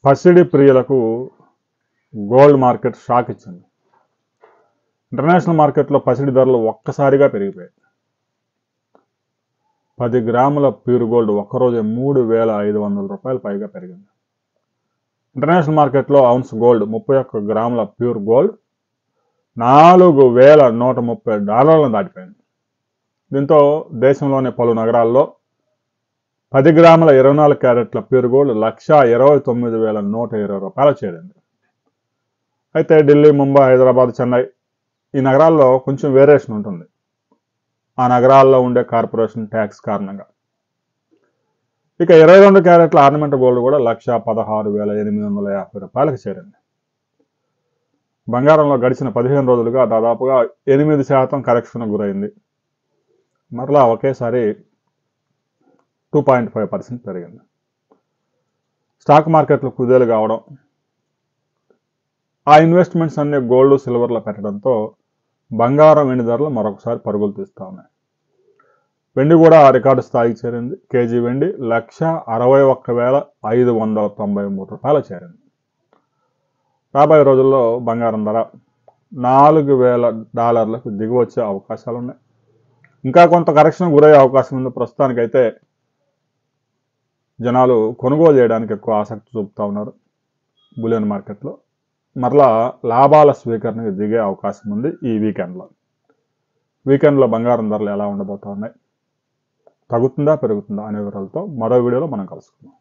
పసిడి ప్రియులకు gold market shock ఇచ్చింది. ఇంటర్నేషనల్ మార్కెట్లో పసిడి ధరలు ఒక్కసారిగా పెరిగిపోయాయి. 10 గ్రాముల ప్యూర్ గోల్డ్ ఒక్కరోజే 3,500 రూపాయలు పైగా పెరిగింది. ఇంటర్నేషనల్ మార్కెట్లో ఔన్స్ గోల్డ్ 31 గ్రాముల ప్యూర్ గోల్డ్ $4,130 దాటిపోయింది. దీంతో దేశంలోని పలు నగరాల్లో 10 గ్రాముల 24 క్యారెట్ల ప్యూర్ గోల్డ్ 1,29,120 రూపాయలు చేరింది. అయితే ఢిల్లీ, ముంబై, హైదరాబాద్, చెన్నై ఈ నగరాల్లో కొంచెం వేరియేషన్ ఉంటుంది, ఆ నగరాల్లో ఉండే కార్పొరేషన్ ట్యాక్స్ కారణంగా. ఇక 22 క్యారెట్ల ఆర్నమెంట్ గోల్డ్ కూడా 1,16,850 రూపాయలకు చేరింది. బంగారంలో గడిచిన 15 రోజులుగా దాదాపుగా 8% కరెక్షన్ గురైంది. మరలా ఒకేసారి 2.5% పెరిగింది. స్టాక్ మార్కెట్లు కుదేలు కావడం, ఆ ఇన్వెస్ట్మెంట్స్ అన్ని గోల్డ్, సిల్వర్లో పెట్టడంతో బంగారం, వెండి ధరలు మరొకసారి పరుగులు తీస్తూ ఉన్నాయి. వెండి కూడా రికార్డు స్థాయికి చేరింది. కేజీ వెండి 161,593 రూపాయలు చేరింది. రాబోయే రోజుల్లో బంగారం ధర $4,000 దిగి వచ్చే అవకాశాలు ఉన్నాయి. ఇంకా కొంత కరెక్షన్ గురయ్యే అవకాశం ఉంది. ప్రస్తుతానికైతే జనాలు కొనుగోలు చేయడానికి ఎక్కువ ఆసక్తి చూపుతూ ఉన్నారు. బులియన్ మార్కెట్లో మరలా లాభాల స్వీకరణకు దిగే అవకాశం ఉంది. ఈ వీకెండ్లో బంగారం ధరలు ఎలా ఉండబోతా ఉన్నాయి, తగ్గుతుందా పెరుగుతుందా అనే వివరాలతో మరో వీడియోలో మనం కలుసుకుందాం.